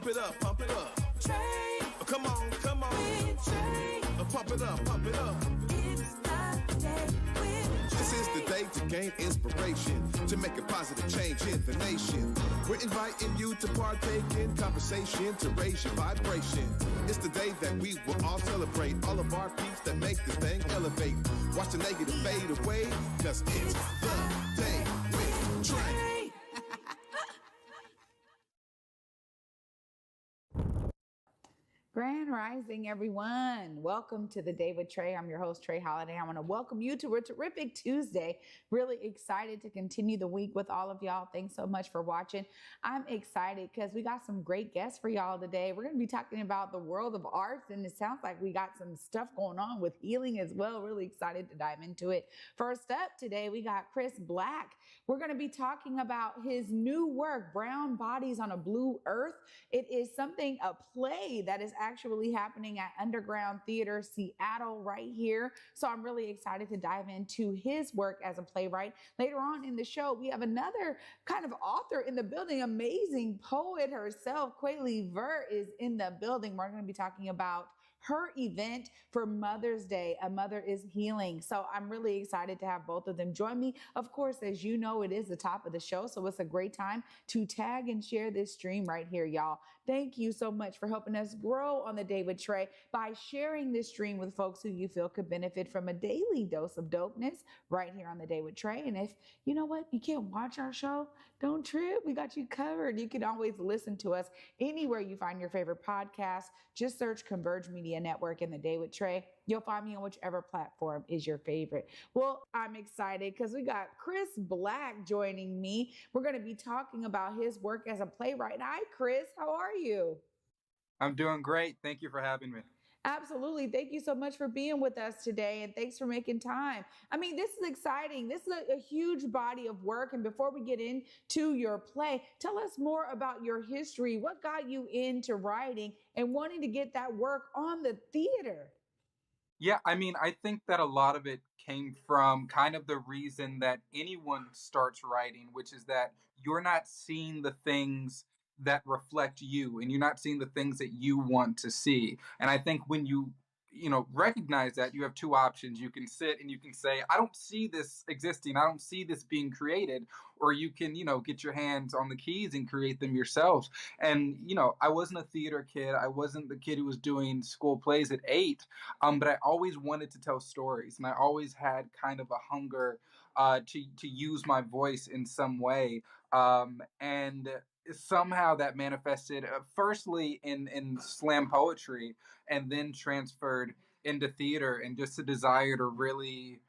Pump it up, pump it up. Trae. Come on, come on. With Trae. Pump it up, pump it up. It's the day with This is the day to gain inspiration, to make a positive change in the nation. We're inviting you to partake in conversation, to raise your vibration. It's the day that we will all celebrate all of our peeps that make this thing elevate. Watch the negative fade away, cause it's the day with Trae. Grand Rising, everyone. Welcome to the Day with Trae. I'm your host, Trae Holiday. I want to welcome you to a terrific Tuesday. Really excited to continue the week with all of y'all. Thanks so much for watching. I'm excited because we got some great guests for y'all today. We're going to be talking about the world of arts, and it sounds like we got some stuff going on with healing as well. Really excited to dive into it. First up today, we got Cris Blak. We're going to be talking about his new work, Brown Bodies on a Blue Earth. It is a play that is actually happening at Underground Theater Seattle right here. So I'm really excited to dive into his work as a playwright. Later on in the show, we have another kind of author in the building, amazing poet herself. Kweli Vuur is in the building. We're going to be talking about her event for Mother's Day, A Mother is Healing. So I'm really excited to have both of them join me. Of course, as you know, it is the top of the show, so it's a great time to tag and share this stream right here, y'all. Thank you so much for helping us grow on the Day with Trae by sharing this stream with folks who you feel could benefit from a daily dose of dopeness right here on the Day with Trae. And if you know what, you can't watch our show, don't trip. We got you covered. You can always listen to us anywhere you find your favorite podcast. Just search Converge Media Network and the Day with Trae. You'll find me on whichever platform is your favorite. Well, I'm excited because we got Cris Blak joining me. We're going to be talking about his work as a playwright. Hi, Cris. How are you? I'm doing great. Thank you for having me. Absolutely. Thank you so much for being with us today, and thanks for making time. I mean, this is exciting. This is a huge body of work. And before we get into your play, tell us more about your history. What got you into writing and wanting to get that work on the theater? Yeah, I mean, I think that a lot of it came from kind of the reason that anyone starts writing, which is that you're not seeing the things that reflect you and you're not seeing the things that you want to see. And I think when you recognize that, you have two options. You can sit and you can say, I don't see this existing. I don't see this being created. Or you can, get your hands on the keys and create them yourselves. And, I wasn't a theater kid. I wasn't the kid who was doing school plays at 8. But I always wanted to tell stories. And I always had kind of a hunger to use my voice in some way. And somehow that manifested firstly in slam poetry, and then transferred into theater, and just a desire to really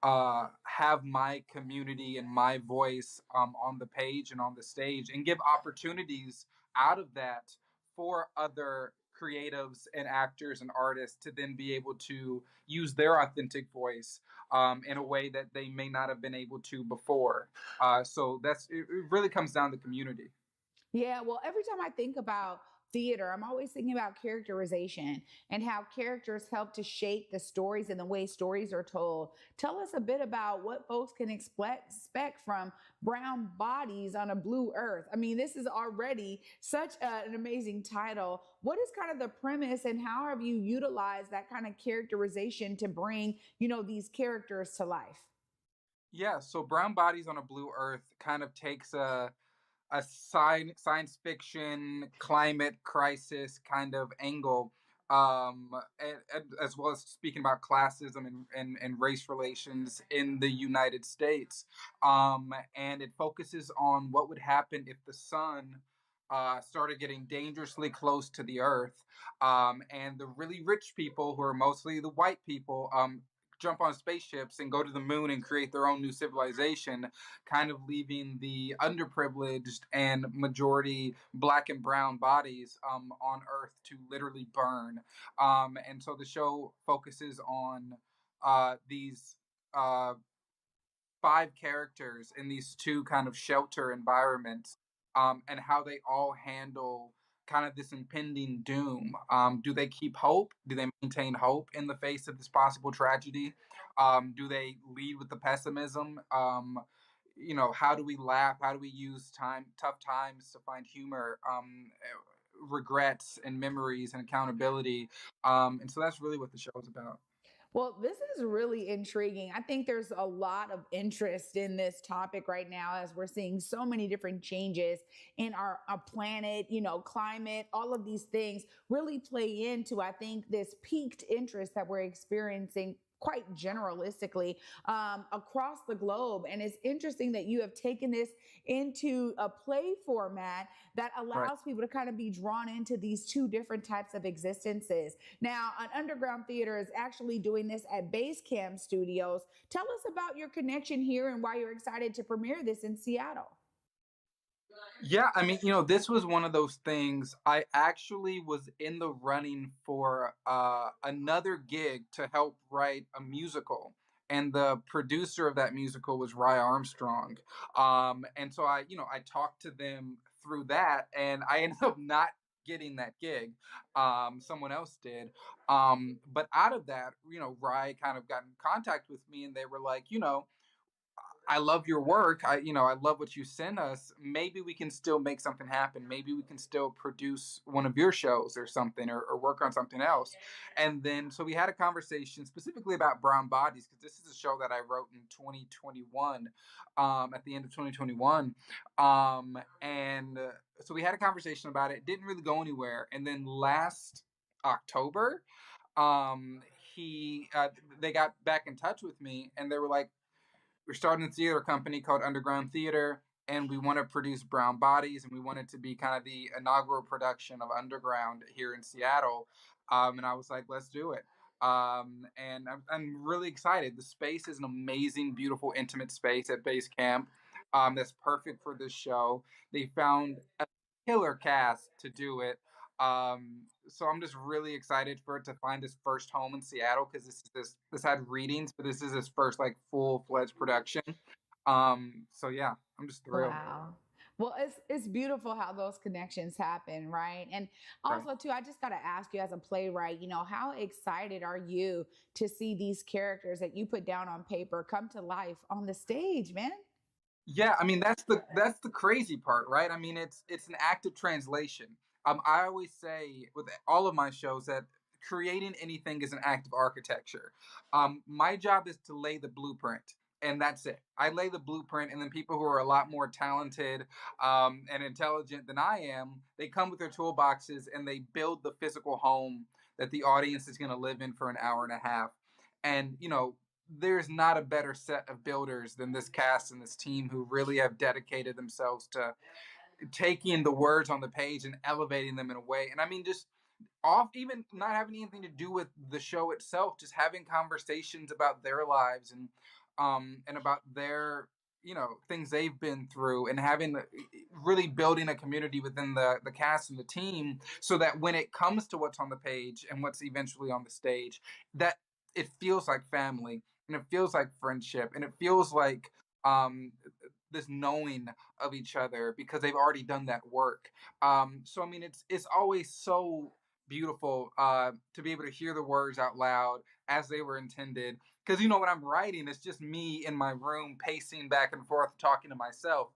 have my community and my voice on the page and on the stage, and give opportunities out of that for other creatives and actors and artists to then be able to use their authentic voice in a way that they may not have been able to before. So it really comes down to community. Yeah, well, every time I think about theater, I'm always thinking about characterization and how characters help to shape the stories and the way stories are told. Tell us a bit about what folks can expect from Brown Bodies on a Blue Earth. I mean, this is already such an amazing title. What is kind of the premise, and how have you utilized that kind of characterization to bring, these characters to life? Yeah, so Brown Bodies on a Blue Earth kind of takes a science fiction climate crisis kind of angle, as well as speaking about classism and race relations in the United States. And it focuses on what would happen if the sun started getting dangerously close to the earth, and the really rich people, who are mostly the white people, jump on spaceships and go to the moon and create their own new civilization, kind of leaving the underprivileged and majority Black and brown bodies on Earth to literally burn. And so the show focuses on these 5 characters in these 2 kind of shelter environments, and how they all handle kind of this impending doom. Do they keep hope? Do they maintain hope in the face of this possible tragedy? Do they lead with the pessimism? How do we laugh? How do we use tough times to find humor? regrets and memories and accountability. And so that's really what the show is about. Well, this is really intriguing. I think there's a lot of interest in this topic right now as we're seeing so many different changes in our planet, climate, all of these things really play into, I think, this peaked interest that we're experiencing quite generalistically across the globe. And it's interesting that you have taken this into a play format that Right. allows people to kind of be drawn into these two different types of existences. Now, an underground theater is actually doing this at Basecamp Studios. Tell us about your connection here and why you're excited to premiere this in Seattle. Yeah, I mean, this was one of those things. I actually was in the running for another gig to help write a musical, and the producer of that musical was Rye Armstrong. And so I talked to them through that, and I ended up not getting that gig. Someone else did. But out of that, Rye kind of got in contact with me, and they were like, I love your work. I love what you send us. Maybe we can still make something happen. Maybe we can still produce one of your shows or something, or work on something else. And then, so we had a conversation specifically about Brown Bodies, because this is a show that I wrote in 2021, at the end of 2021. And so we had a conversation about it. Didn't really go anywhere. And then last October, um, they got back in touch with me, and they were like, we're starting a theater company called Underground Theater, and we want to produce Brown Bodies, and we want it to be kind of the inaugural production of Underground here in Seattle. And I was like, let's do it. And I'm really excited. The space is an amazing, beautiful, intimate space at Base Camp. That's perfect for this show. They found a killer cast to do it. So I'm just really excited for it to find its first home in Seattle, because this had readings, but this is its first like full-fledged production. So yeah, I'm just thrilled. Wow. Well, it's beautiful how those connections happen, right? And Right. also too, I just got to ask you as a playwright, how excited are you to see these characters that you put down on paper come to life on the stage, man? Yeah, I mean that's the crazy part, right? I mean it's an active translation. I always say with all of my shows that creating anything is an act of architecture. My job is to lay the blueprint, and that's it. I lay the blueprint, and then people who are a lot more talented and intelligent than I am, they come with their toolboxes and they build the physical home that the audience is going to live in for an hour and a half. And there's not a better set of builders than this cast and this team, who really have dedicated themselves to taking the words on the page and elevating them in a way. And I mean, just off, even not having anything to do with the show itself, just having conversations about their lives, and about their things they've been through, and having really building a community within the cast and the team, so that when it comes to what's on the page and what's eventually on the stage, that it feels like family, and it feels like friendship, and it feels like um this knowing of each other, because they've already done that work. So I mean, it's always so beautiful to be able to hear the words out loud as they were intended. Because when I'm writing, it's just me in my room pacing back and forth, talking to myself.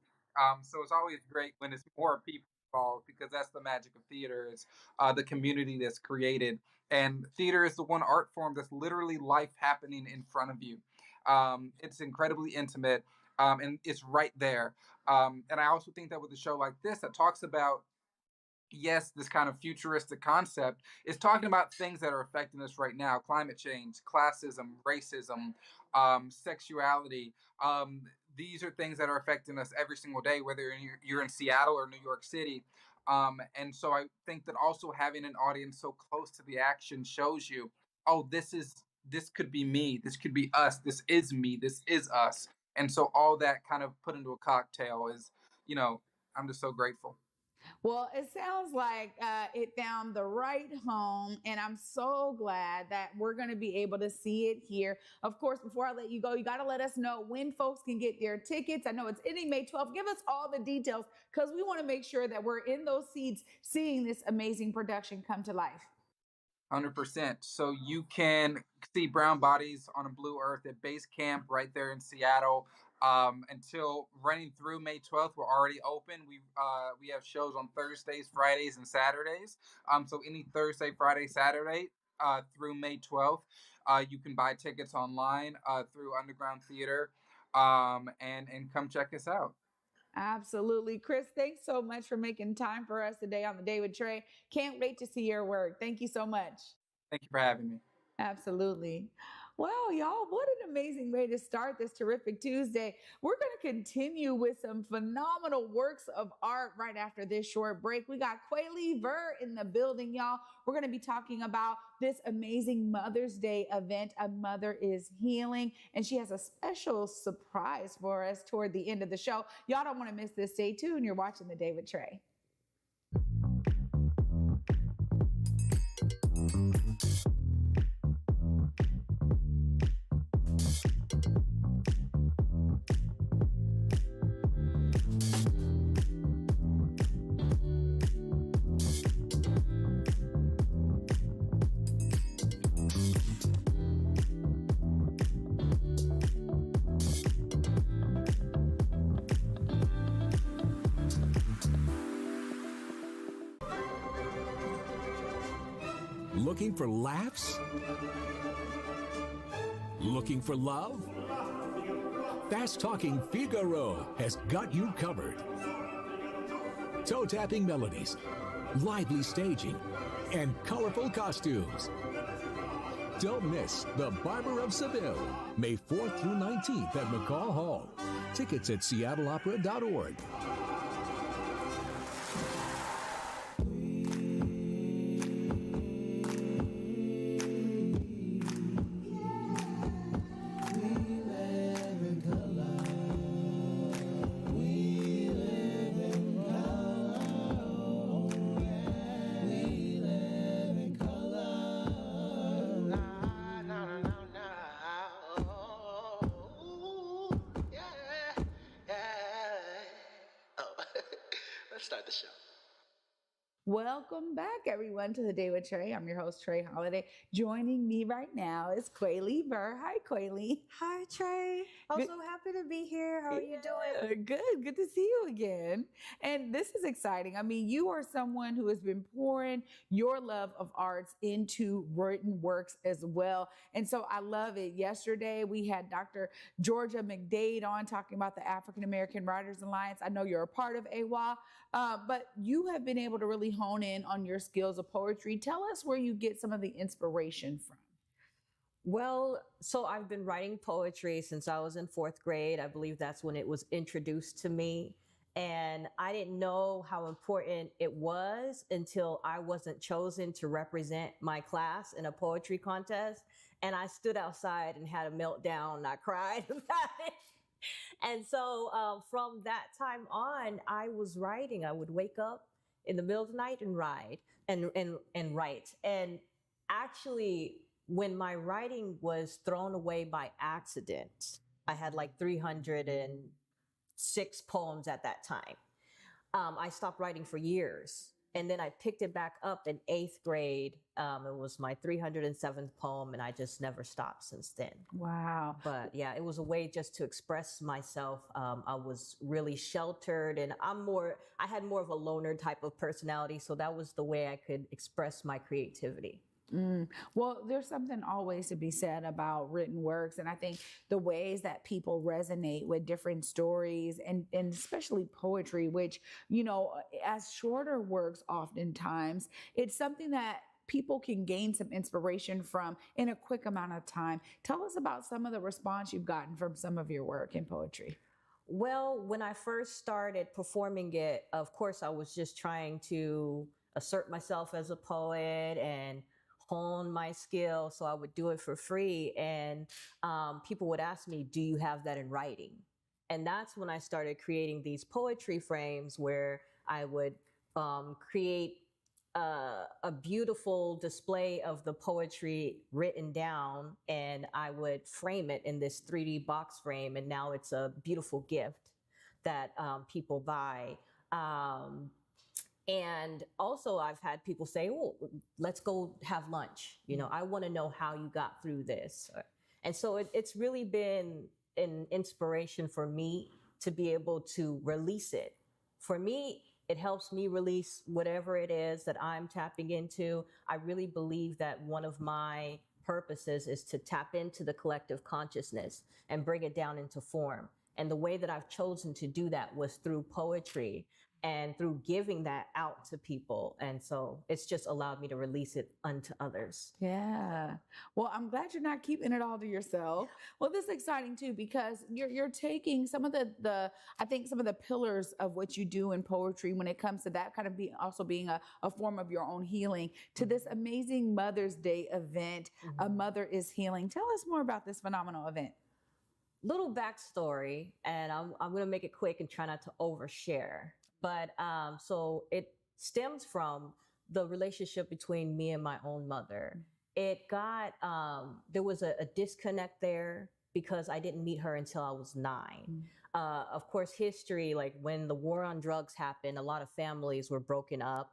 So it's always great when it's more people involved, because that's the magic of theater, is the community that's created. And theater is the one art form that's literally life happening in front of you. It's incredibly intimate, and it's right there. And I also think that with a show like this that talks about, yes, this kind of futuristic concept, is talking about things that are affecting us right now: climate change, classism, racism, sexuality. These are things that are affecting us every single day, whether you're in Seattle or New York City. And so I think that also having an audience so close to the action shows you, oh, this could be me, this could be us, this is me, this is us. And so all that kind of put into a cocktail is, you know, I'm just so grateful. Well, it sounds like it found the right home, and I'm so glad that we're going to be able to see it here. Of course, before I let you go, you got to let us know when folks can get their tickets. I know it's ending May 12th. Give us all the details, because we want to make sure that we're in those seats seeing this amazing production come to life. 100%. So you can see Brown Bodies on a Blue Earth at Base Camp right there in Seattle. until running through May 12th. We're already open. We have shows on Thursdays, Fridays, and Saturdays. So any Thursday, Friday, Saturday through May 12th, you can buy tickets online through Underground Theater, and come check us out. Absolutely. Cris, thanks so much for making time for us today on the Day with Trae. Can't wait to see your work. Thank you so much. Thank you for having me. Absolutely. Well, y'all, what an amazing way to start this terrific Tuesday. We're going to continue with some phenomenal works of art right after this short break. We got Kweli Vuur in the building, y'all. We're going to be talking about this amazing Mother's Day event, A Mother is Healing, and she has a special surprise for us toward the end of the show. Y'all don't want to miss this. Stay tuned. You're watching The Day with Trae. Looking for laughs? Looking for love? Fast Talking Figaro has got you covered. Toe-tapping melodies, lively staging, and colorful costumes. Don't miss The Barber of Seville, May 4th through 19th at McCall Hall. Tickets at seattleopera.org. Start the show. Welcome back, everyone, to The Day with Trae. I'm your host, Trae Holiday. Joining me right now is Kweli Vuur. Hi, Kweli. Hi, Trae. Also happy to be here. How are you doing? Good to see you again. And this is exciting. I mean, you are someone who has been pouring your love of arts into written works as well. And so I love it. Yesterday, we had Dr. Georgia McDade on talking about the African American Writers Alliance. I know you're a part of AWA, but you have been able to really hone in on your skills of poetry. Tell us where you get some of the inspiration from. Well, so I've been writing poetry since I was in 4th grade. I believe that's when it was introduced to me. And I didn't know how important it was until I wasn't chosen to represent my class in a poetry contest. And I stood outside and had a meltdown. I cried about it. And so from that time on, I was writing. I would wake up in the middle of the night and write. And actually, when my writing was thrown away by accident, I had like 306 poems at that time. I stopped writing for years. And then I picked it back up in 8th grade. It was my 307th poem, and I just never stopped since then. Wow. But yeah, it was a way just to express myself. I was really sheltered, and I had more of a loner type of personality. So that was the way I could express my creativity. Well, there's something always to be said about written works. And I think the ways that people resonate with different stories and especially poetry, which, you know, as shorter works, oftentimes it's something that people can gain some inspiration from in a quick amount of time. Tell us about some of the response you've gotten from some of your work in poetry. Well, when I first started performing it, of course, I was just trying to assert myself as a poet and hone my skill. So I would do it for free. And people would ask me, do you have that in writing? And that's when I started creating these poetry frames where I would create a beautiful display of the poetry written down, and I would frame it in this 3D box frame. And now it's a beautiful gift that people buy. And also I've had people say, oh, let's go have lunch. You know, I want to know how you got through this. And so it's really been an inspiration for me to be able to release it. For me, it helps me release whatever it is that I'm tapping into. I really believe that one of my purposes is to tap into the collective consciousness and bring it down into form. And the way that I've chosen to do that was through poetry and through giving that out to people. And so it's just allowed me to release it unto others. Yeah. Well, I'm glad you're not keeping it all to yourself. Well, this is exciting too, because you're taking some of the I think some of the pillars of what you do in poetry when it comes to that kind of also being a form of your own healing to this amazing Mother's Day event. A Mother is Healing. Tell us more about this phenomenal event. Little backstory, and I'm going to make it quick and try not to overshare. But so it stems from the relationship between me and my own mother. It got, there was a disconnect there because I didn't meet her until I was 9. Of course, history, like when the war on drugs happened, a lot of families were broken up.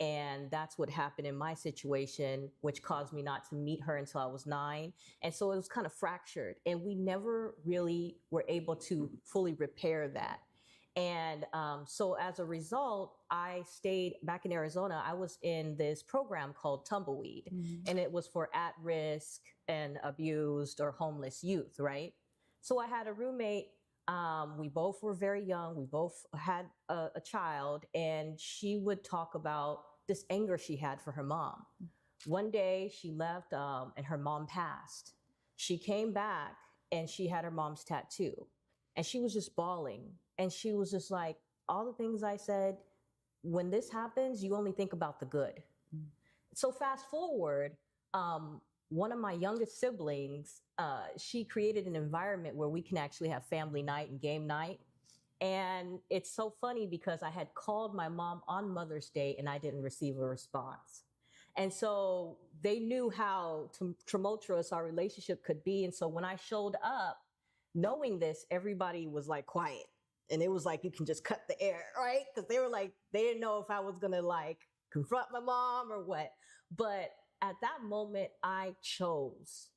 And that's what happened in my situation, which caused me not to meet her until I was 9. And so it was kind of fractured. And we never really were able to fully repair that. And so as a result, I stayed back in Arizona. I was in this program called Tumbleweed, and it was for at-risk and abused or homeless youth, right? So I had a roommate. We both were very young. We both had a child, and she would talk about this anger she had for her mom. One day she left and her mom passed. She came back and she had her mom's tattoo, and she was just bawling. And she was just like, all the things I said, when this happens, you only think about the good. So fast forward, one of my youngest siblings, she created an environment where we can actually have family night and game night. And it's so funny because I had called my mom on Mother's Day and I didn't receive a response. And so they knew how tumultuous our relationship could be. And so when I showed up, knowing this, everybody was like quiet. And it was like, you can just cut the air, right? Because they were like, they didn't know if I was going to like confront my mom or what. But at that moment, I chose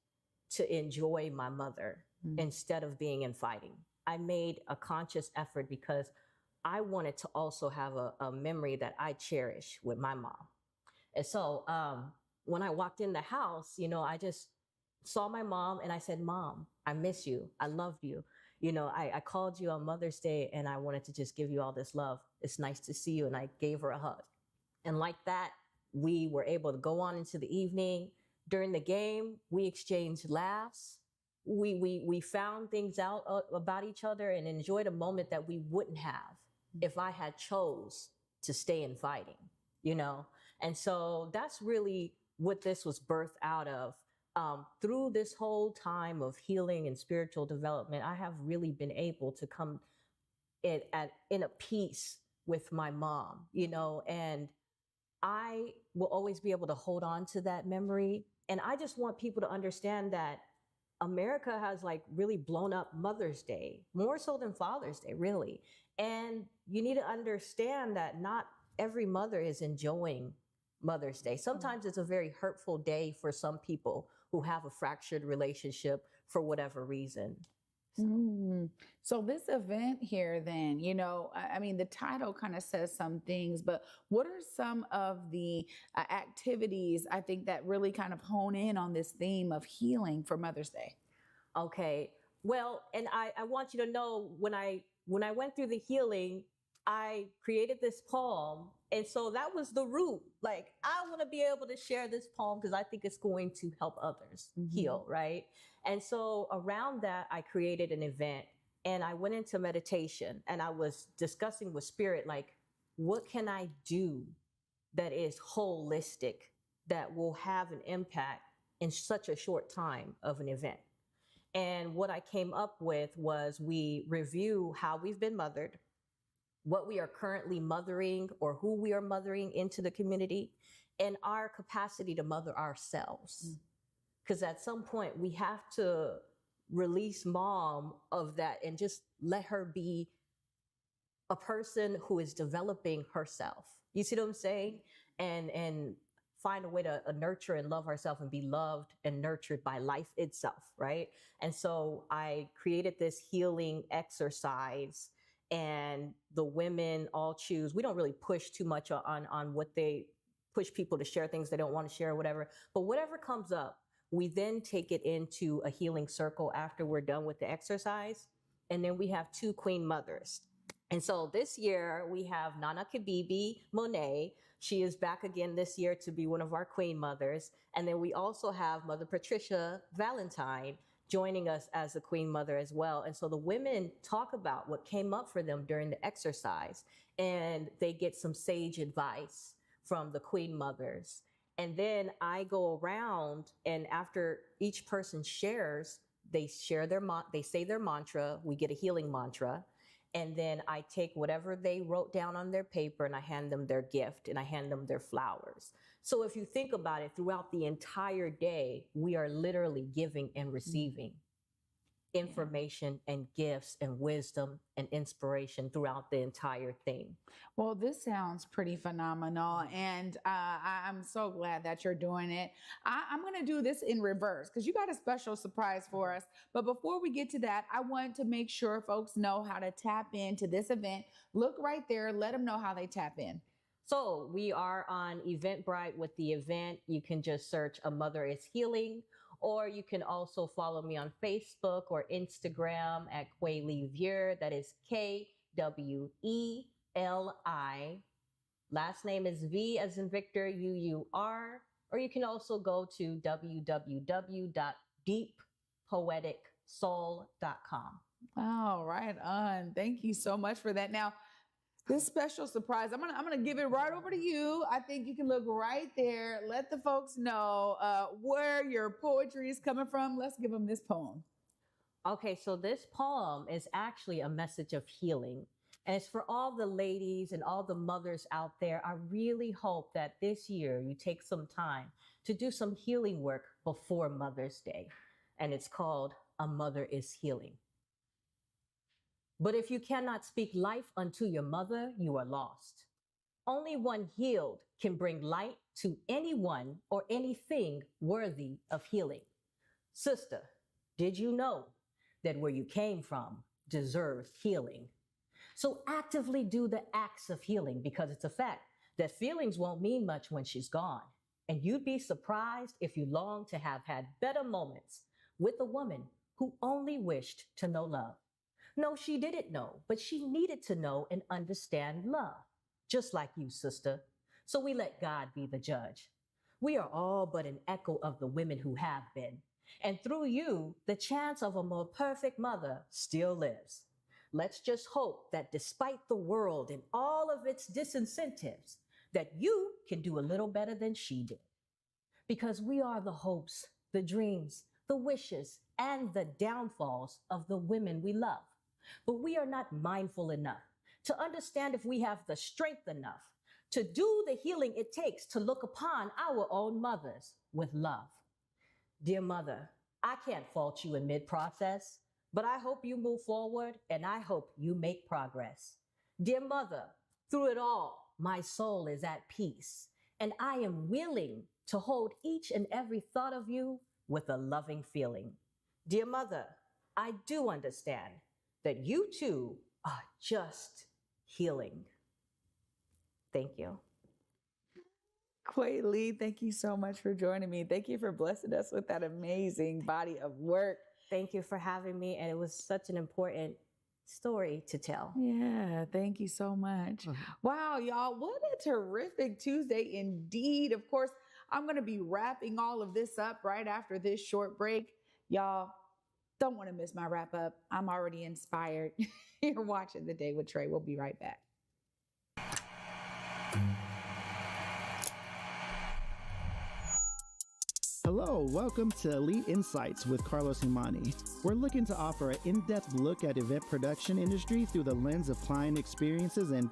to enjoy my mother instead of being in fighting. I made a conscious effort because I wanted to also have a memory that I cherish with my mom. And so when I walked in the house, you know, I just saw my mom and I said, Mom, I miss you. I love you. You know, I called you on Mother's Day and I wanted to just give you all this love. It's nice to see you. And I gave her a hug. And like that, we were able to go on into the evening. During the game, we exchanged laughs. We found things out about each other and enjoyed a moment that we wouldn't have if I had chose to stay in fighting, you know? And so that's really what this was birthed out of. Through this whole time of healing and spiritual development, I have really been able to come in a peace with my mom, you know, and I will always be able to hold on to that memory. And I just want people to understand that America has like really blown up Mother's Day, more so than Father's Day, really. And you need to understand that not every mother is enjoying Mother's Day. Sometimes it's a very hurtful day for some people who have a fractured relationship for whatever reason. So this event here then, you know, I mean, the title kind of says some things, but what are some of the activities I think that really kind of hone in on this theme of healing for Mother's Day? Okay. Well, and I want you to know when I went through the healing, I created this poem. And so that was the root. Like, I want to be able to share this poem because I think it's going to help others heal, right? And so around that, I created an event and I went into meditation and I was discussing with Spirit, like, what can I do that is holistic, that will have an impact in such a short time of an event? And what I came up with was we review how we've been mothered, what we are currently mothering or who we are mothering into the community, and our capacity to mother ourselves. Because at some point we have to release mom of that and just let her be a person who is developing herself. You see what I'm saying? And find a way to nurture and love ourselves and be loved and nurtured by life itself, right? And so I created this healing exercise, and the women all choose. We don't really push too much on what they push people to share things they don't want to share or whatever, but whatever comes up, we then take it into a healing circle after we're done with the exercise. And then we have 2 queen mothers. And so this year we have Nana Kabibi Monet. She is back again this year to be one of our queen mothers. And then we also have Mother Patricia Valentine joining us as the queen mother as well. And so the women talk about what came up for them during the exercise, and they get some sage advice from the queen mothers. And then I go around, and after each person shares, they share they say their mantra. We get a healing mantra. And then I take whatever they wrote down on their paper and I hand them their gift and I hand them their flowers. So if you think about it, throughout the entire day, we are literally giving and receiving information and gifts and wisdom and inspiration throughout the entire thing. Well, this sounds pretty phenomenal, and I'm so glad that you're doing it. I'm going to do this in reverse because you got a special surprise for us. But before we get to that, I want to make sure folks know how to tap into this event. Look right there. Let them know how they tap in. So we are on Eventbrite with the event. You can just search A Mother is Healing, or you can also follow me on Facebook or Instagram at Kweli Vuur. That is Kweli. Last name is V as in Victor, UUR. Or you can also go to www.deeppoeticsoul.com. Oh, right on. Thank you so much for that. Now, this special surprise, I'm gonna give it right over to you. I think you can look right there. Let the folks know where your poetry is coming from. Let's give them this poem. Okay, so this poem is actually a message of healing. And it's for all the ladies and all the mothers out there. I really hope that this year you take some time to do some healing work before Mother's Day. And it's called A Mother is Healing. But if you cannot speak life unto your mother, you are lost. Only one healed can bring light to anyone or anything worthy of healing. Sister, did you know that where you came from deserves healing? So actively do the acts of healing, because it's a fact that feelings won't mean much when she's gone. And you'd be surprised if you long to have had better moments with a woman who only wished to know love. No, she didn't know, but she needed to know and understand love, just like you, sister. So we let God be the judge. We are all but an echo of the women who have been. And through you, the chance of a more perfect mother still lives. Let's just hope that despite the world and all of its disincentives, that you can do a little better than she did. Because we are the hopes, the dreams, the wishes, and the downfalls of the women we love. But we are not mindful enough to understand if we have the strength enough to do the healing it takes to look upon our own mothers with love. Dear mother, I can't fault you in mid-process, but I hope you move forward and I hope you make progress. Dear mother, through it all, my soul is at peace, and I am willing to hold each and every thought of you with a loving feeling. Dear mother, I do understand that you too are just healing. Thank you. Kweli, thank you so much for joining me. Thank you for blessing us with that amazing body of work. Thank you for having me. And it was such an important story to tell. Yeah, thank you so much. Wow, y'all, what a terrific Tuesday indeed. Of course, I'm going to be wrapping all of this up right after this short break. Y'all, don't want to miss my wrap up. I'm already inspired. You're watching The Day with Trae. We'll be right back. Hello, welcome to Elite Insights with Carlos Imani. We're looking to offer an in-depth look at event production industry through the lens of client experiences and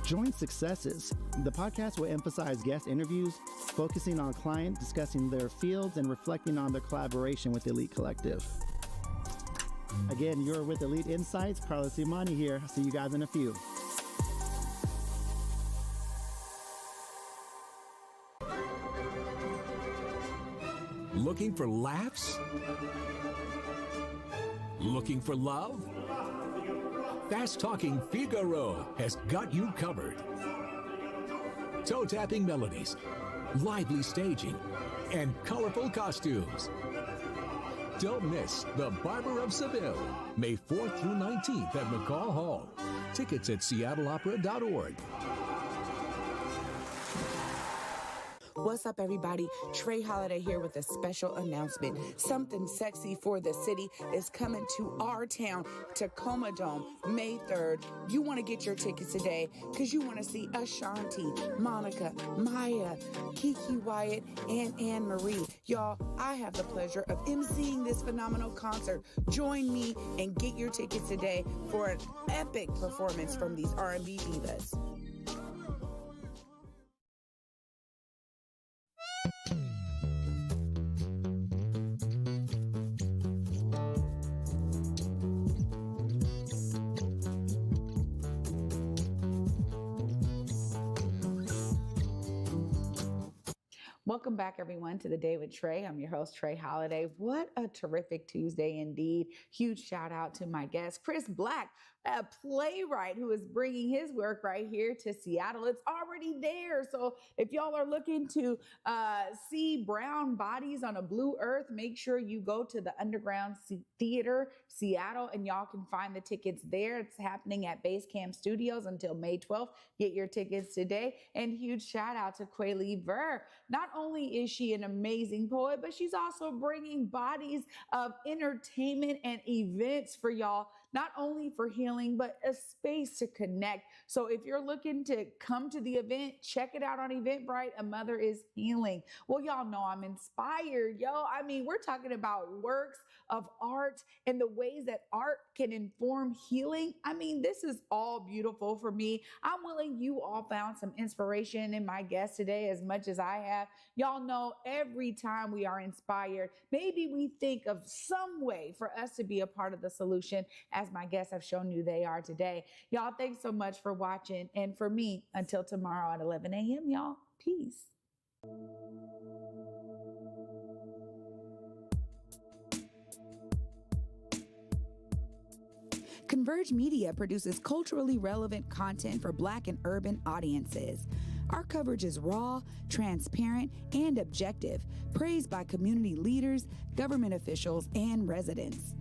joint successes. The podcast will emphasize guest interviews, focusing on client, discussing their fields, and reflecting on their collaboration with Elite Collective. Again, you're with Elite Insights. Carlos Imani here. I'll see you guys in a few. Looking for laughs? Looking for love? Fast-talking Figaro has got you covered. Toe-tapping melodies, lively staging, and colorful costumes. Don't miss The Barber of Seville, May 4th through 19th at McCall Hall. Tickets at seattleopera.org. What's up, everybody? Trae Holiday here with a special announcement. Something sexy for the city is coming to our town, Tacoma Dome, May 3rd. You want to get your tickets today because you want to see Ashanti, Monica, Maya, Kiki Wyatt, and Anne Marie. Y'all, I have the pleasure of emceeing this phenomenal concert. Join me and get your tickets today for an epic performance from these R&B divas. Welcome back, everyone, to The Day with Trae. I'm your host, Trae Holiday. What a terrific Tuesday indeed. Huge shout out to my guest, Cris Blak, a playwright who is bringing his work right here to Seattle. It's already there. So if y'all are looking to see brown bodies on a blue earth, make sure you go to the Underground Theater, Seattle, and y'all can find the tickets there. It's happening at Basecamp Studios until May 12th. Get your tickets today. And huge shout out to Kweli Vuur. Not only is she an amazing poet, but she's also bringing bodies of entertainment and events for y'all, not only for healing, but a space to connect. So if you're looking to come to the event, check it out on Eventbrite. A Mother is Healing. Well, y'all know I'm inspired, yo. I mean, we're talking about works of art and the ways that art can inform healing. I mean, this is all beautiful for me. I'm willing you all found some inspiration in my guest today as much as I have. Y'all know every time we are inspired, maybe we think of some way for us to be a part of the solution, as my guests have shown you they are today. Y'all, thanks so much for watching. And for me, until tomorrow at 11 a.m., y'all, peace. Converge Media produces culturally relevant content for Black and urban audiences. Our coverage is raw, transparent, and objective, praised by community leaders, government officials, and residents.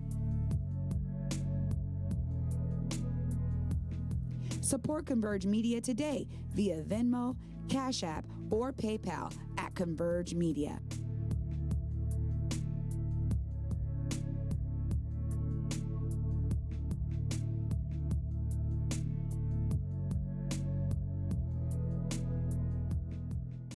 Support Converge Media today via Venmo, Cash App, or PayPal at Converge Media.